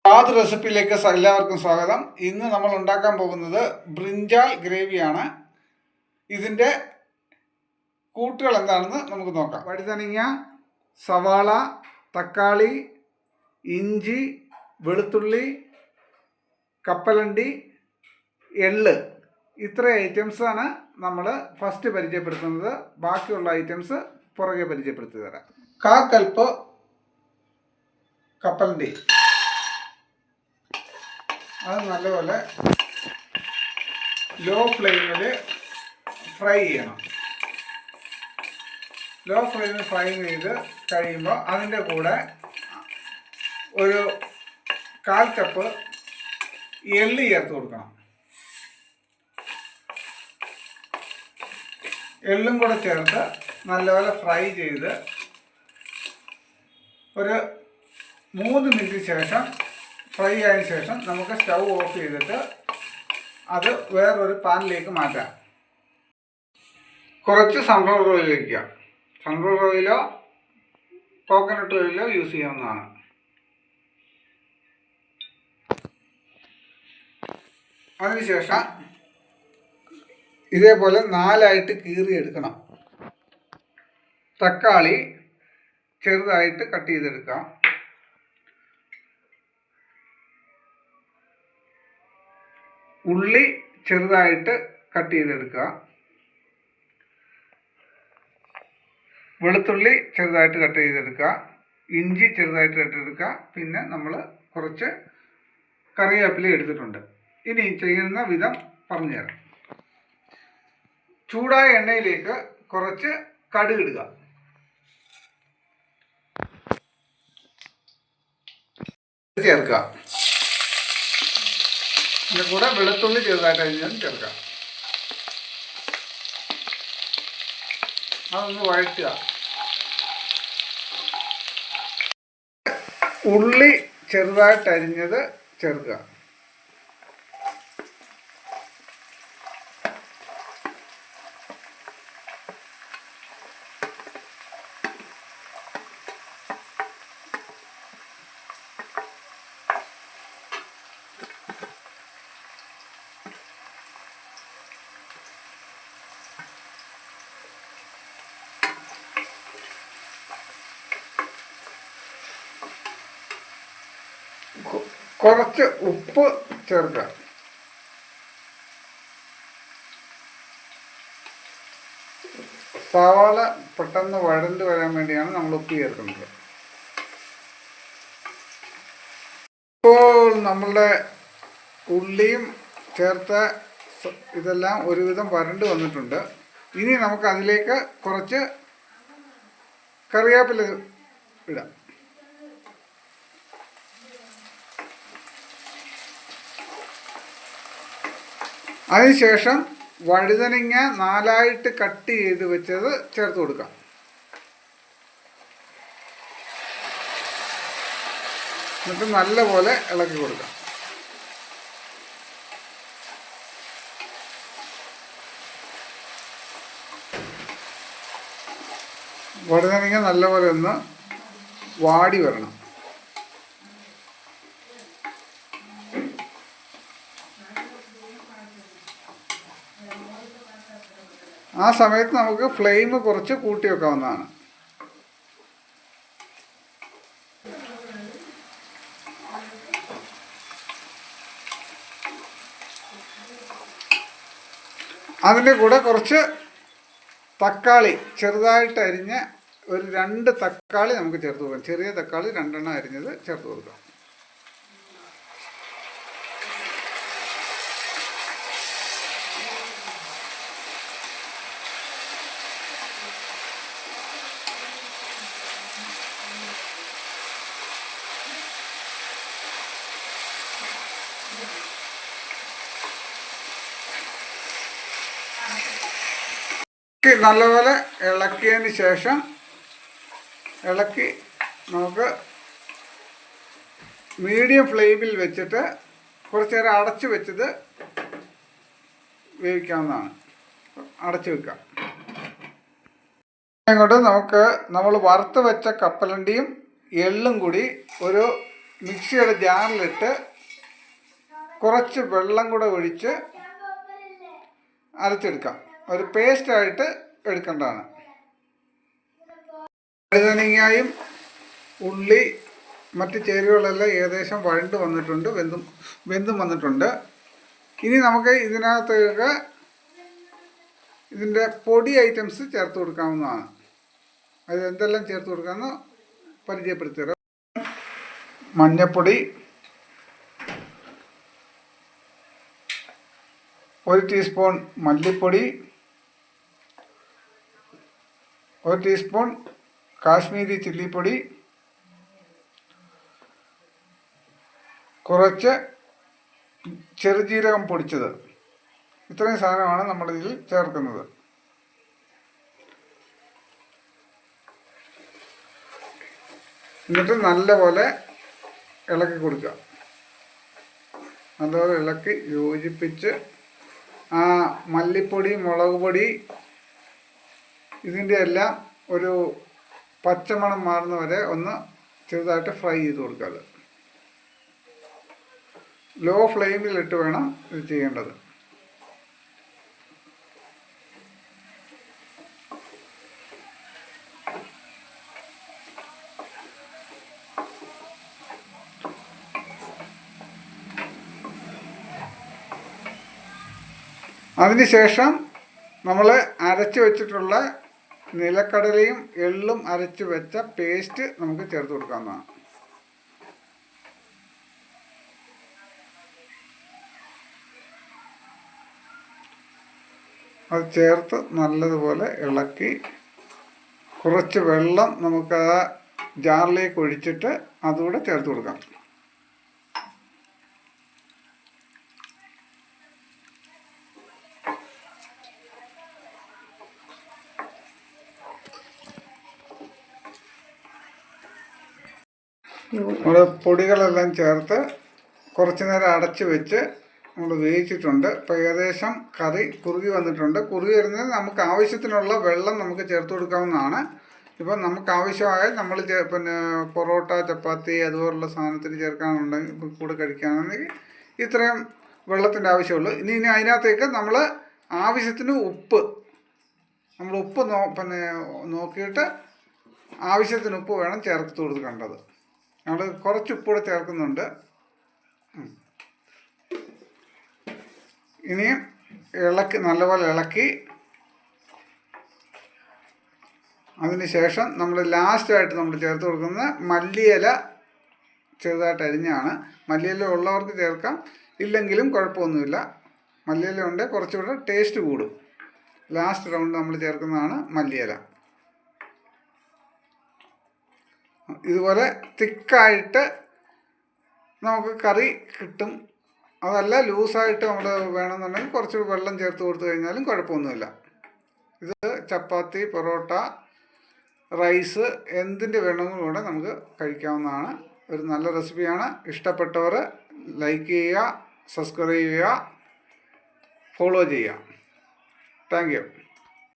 സ്വാദ് റെസിപ്പിയിലേക്ക് എല്ലാവർക്കും സ്വാഗതം. ഇന്ന് നമ്മൾ ഉണ്ടാക്കാൻ പോകുന്നത് ബ്രിഞ്ചാൾ ഗ്രേവിയാണ്. ഇതിൻ്റെ കൂട്ടുകൾ എന്താണെന്ന് നമുക്ക് നോക്കാം. വഴുതനങ്ങ, സവാള, തക്കാളി, ഇഞ്ചി, വെളുത്തുള്ളി, കപ്പലണ്ടി, എള്ള്, ഇത്ര ഐറ്റംസാണ് നമ്മൾ ഫസ്റ്റ് പരിചയപ്പെടുത്തുന്നത്. ബാക്കിയുള്ള ഐറ്റംസ് പുറകെ പരിചയപ്പെടുത്തി തരാം. 1/4 കപ്പ് കപ്പലണ്ടി, അത് നല്ലപോലെ ലോ ഫ്ലെയിമിൽ ഫ്രൈ ചെയ്യണം. ലോ ഫ്ലെയിമിൽ ഫ്രൈ ചെയ്ത് കഴിയുമ്പോൾ അതിൻ്റെ കൂടെ ഒരു 1/4 കപ്പ് എള്ള് ചേർത്ത് കൊടുക്കണം. എള്ളും കൂടെ ചേർത്ത് നല്ലപോലെ ഫ്രൈ ചെയ്ത് ഒരു 3 മിനിറ്റ് ശേഷം, ഫ്രൈ ആയതിനു ശേഷം നമുക്ക് സ്റ്റൗ ഓഫ് ചെയ്തിട്ട് അത് വേറൊരു പാനിലേക്ക് മാറ്റാം. കുറച്ച് സൺഫ്ലവർ ഓയിൽ വയ്ക്കുക. സൺഫ്ലവർ ഓയിലോ കോക്കനട്ട് ഓയിലോ യൂസ് ചെയ്യാവുന്നതാണ്. അതിനുശേഷം ഇതേപോലെ 4ആയിട്ട് കീറിയെടുക്കണം. തക്കാളി ചെറുതായിട്ട് കട്ട് ചെയ്തെടുക്കാം. ഉള്ളി ചെറുതായിട്ട് കട്ട് ചെയ്തെടുക്കുക. വെളുത്തുള്ളി ചെറുതായിട്ട് കട്ട് ചെയ്തെടുക്കുക. ഇഞ്ചി ചെറുതായിട്ട് കട്ട് ചെയ്തെടുക്കുക. പിന്നെ നമ്മൾ കുറച്ച് കറിവേപ്പില എടുത്തിട്ടുണ്ട്. ഇനി ചെയ്യുന്ന വിധം പറഞ്ഞുതരാം. ചൂടായ എണ്ണയിലേക്ക് കുറച്ച് കടുക് ഇടുക. ചേർക്കുക. അതിൻ്റെ കൂടെ വെളുത്തുള്ളി ചെറുതായിട്ട് അരിഞ്ഞതും ചേർക്കാം. അതൊന്ന് വഴറ്റുക. ഉള്ളി ചെറുതായിട്ട് അരിഞ്ഞത് ചേർക്കുക. കുറച്ച് ഉപ്പ് ചേർക്കുക. സവാള പെട്ടെന്ന് വഴണ്ട് വരാൻ വേണ്ടിയാണ് നമ്മൾ ഉപ്പ് ചേർക്കുന്നത്. ഇപ്പോൾ നമ്മളുടെ ഉള്ളിയും ചേർത്ത ഇതെല്ലാം ഒരുവിധം വരണ്ട് വന്നിട്ടുണ്ട്. ഇനി നമുക്ക് അതിലേക്ക് കുറച്ച് കറിവേപ്പില ഇടാം. അതിനുശേഷം വഴുതനങ്ങ 4ആയിട്ട് കട്ട് ചെയ്ത് വെച്ചത് ചേർത്ത് കൊടുക്കാം. എന്നിട്ട് നല്ലപോലെ ഇളക്കി കൊടുക്കാം. വഴുതനങ്ങ നല്ലപോലെ ഒന്ന് വാടി വരണം. ആ സമയത്ത് നമുക്ക് ഫ്ലെയിം കുറച്ച് കൂട്ടി വെക്കാവുന്നതാണ്. അതിൻ്റെ കൂടെ കുറച്ച് തക്കാളി ചെറുതായിട്ട് അരിഞ്ഞ ഒരു 2 തക്കാളി നമുക്ക് ചേർത്ത് കൊടുക്കാം. ചെറിയ തക്കാളി 2 എണ്ണം അരിഞ്ഞത് ചേർത്ത് കൊടുക്കാം. നല്ലപോലെ ഇളക്കിയതിന് ശേഷം ഇളക്കി നമുക്ക് മീഡിയം ഫ്ലെയിമിൽ വെച്ചിട്ട് കുറച്ച് നേരം അടച്ചു വെച്ചത് വേവിക്കാവുന്നതാണ്. അടച്ചു വെക്കാം. അങ്ങോട്ട് നമുക്ക് നമ്മൾ വറുത്ത് വെച്ച കപ്പലണ്ടിയും എള്ളും കൂടി ഒരു മിക്സിയുടെ ജാറിലിട്ട് കുറച്ച് വെള്ളം കൂടെ ഒഴിച്ച് അരച്ചെടുക്കാം. ഒരു പേസ്റ്റായിട്ട് എടുക്കേണ്ടതാണ്. വഴുതനങ്ങയും ഉള്ളി മറ്റ് ചേരുവകളെല്ലാം ഏകദേശം വഴണ്ട് വന്നിട്ടുണ്ട്, വെന്തും വന്നിട്ടുണ്ട്. ഇനി നമുക്ക് ഇതിനകത്തേക്ക് ഇതിൻ്റെ പൊടി ഐറ്റംസ് ചേർത്ത് കൊടുക്കാവുന്നതാണ്. അത് എന്തെല്ലാം ചേർത്ത് കൊടുക്കാമെന്ന് പരിചയപ്പെടുത്തി തരാം. മഞ്ഞൾപ്പൊടി, 1 ടീസ്പൂൺ മല്ലിപ്പൊടി, 1 ടീസ്പൂൺ കാശ്മീരി ചില്ലിപ്പൊടി, കുറച്ച് ചെറുജീരകം പൊടിച്ചത്. ഇത്രയും സാധനമാണ് നമ്മളിതിൽ ചേർക്കുന്നത്. എന്നിട്ട് നല്ലപോലെ ഇളക്കി കൊടുക്കുക. നല്ലപോലെ ഇളക്കി യോജിപ്പിച്ച് ആ മല്ലിപ്പൊടി, മുളക് പൊടി ഇതിൻ്റെ എല്ലാം ഒരു പച്ചമണം മാറുന്ന വരെ ഒന്ന് ചെറുതായിട്ട് ഫ്രൈ ചെയ്ത് കൊടുക്കുക. ലോ ഫ്ലെയിമിലിട്ട് വേണം ഇത് ചെയ്യേണ്ടത്. അതിനുശേഷം നമ്മൾ അരച്ച് വെച്ചിട്ടുള്ള നിലക്കടലയും എള്ളും അരച്ച് വെച്ച പേസ്റ്റ് നമുക്ക് ചേർത്ത് കൊടുക്കാവുന്നതാണ്. അത് ചേർത്ത് നല്ലതുപോലെ ഇളക്കി കുറച്ച് വെള്ളം നമുക്ക് ആ ജാറിലേക്ക് ഒഴിച്ചിട്ട് അതുകൂടെ ചേർത്ത് കൊടുക്കാം. നമ്മൾ പൊടികളെല്ലാം ചേർത്ത് കുറച്ച് നേരം അടച്ച് വെച്ച് നമ്മൾ വേവിച്ചിട്ടുണ്ട്. ഇപ്പോൾ ഏകദേശം കറി കുറുകി വന്നിട്ടുണ്ട്. കുറുകി വരുന്നത് നമുക്ക് ആവശ്യത്തിനുള്ള വെള്ളം നമുക്ക് ചേർത്ത് കൊടുക്കാവുന്നതാണ്. ഇപ്പം നമുക്ക് ആവശ്യമായ നമ്മൾ പിന്നെ പൊറോട്ട, ചപ്പാത്തി അതുപോലുള്ള സാധനത്തിന് ചേർക്കാനുണ്ടെങ്കിൽ ഇപ്പം കൂടെ കഴിക്കുകയാണെങ്കിൽ ഇത്രയും വെള്ളത്തിൻ്റെ ആവശ്യമുള്ളൂ. ഇനി അതിനകത്തേക്ക് നമ്മൾ ആവശ്യത്തിന് ഉപ്പ് പിന്നെ നോക്കിയിട്ട് ആവശ്യത്തിന് ഉപ്പ് വേണം ചേർത്ത് കൊടുക്കേണ്ടത്. നമ്മൾ കുറച്ച് ഉപ്പൂടെ ചേർക്കുന്നുണ്ട്. ഇനിയും നല്ലപോലെ ഇളക്കി അതിന് ശേഷം നമ്മൾ ലാസ്റ്റായിട്ട് നമ്മൾ ചേർത്ത് കൊടുക്കുന്നത് മല്ലിയില ചെറുതായിട്ട് അരിഞ്ഞാണ്. മല്ലിയില ഉള്ളവർക്ക് ചേർക്കാം, ഇല്ലെങ്കിലും കുഴപ്പമൊന്നുമില്ല. മല്ലിയില ഉണ്ടെങ്കിൽ കുറച്ചുകൂടെ ടേസ്റ്റ് കൂടും. ലാസ്റ്റ് റൗണ്ട് നമ്മൾ ചേർക്കുന്നതാണ് മല്ലിയില. ഇതുപോലെ തിക്കായിട്ട് നമുക്ക് കറി കിട്ടും. അതല്ല ലൂസായിട്ട് നമ്മൾ വേണമെന്നുണ്ടെങ്കിൽ കുറച്ച് വെള്ളം ചേർത്ത് കൊടുത്തു കഴിഞ്ഞാലും കുഴപ്പമൊന്നുമില്ല. ഇത് ചപ്പാത്തി, പൊറോട്ട, റൈസ് എന്തിൻ്റെ വേണമെങ്കിലും കൂടെ നമുക്ക് കഴിക്കാവുന്നതാണ്. ഒരു നല്ല റെസിപ്പിയാണ്. ഇഷ്ടപ്പെട്ടവർ ലൈക്ക് ചെയ്യുക, സബ്സ്ക്രൈബ് ചെയ്യുക, ഫോളോ ചെയ്യുക. Thank you.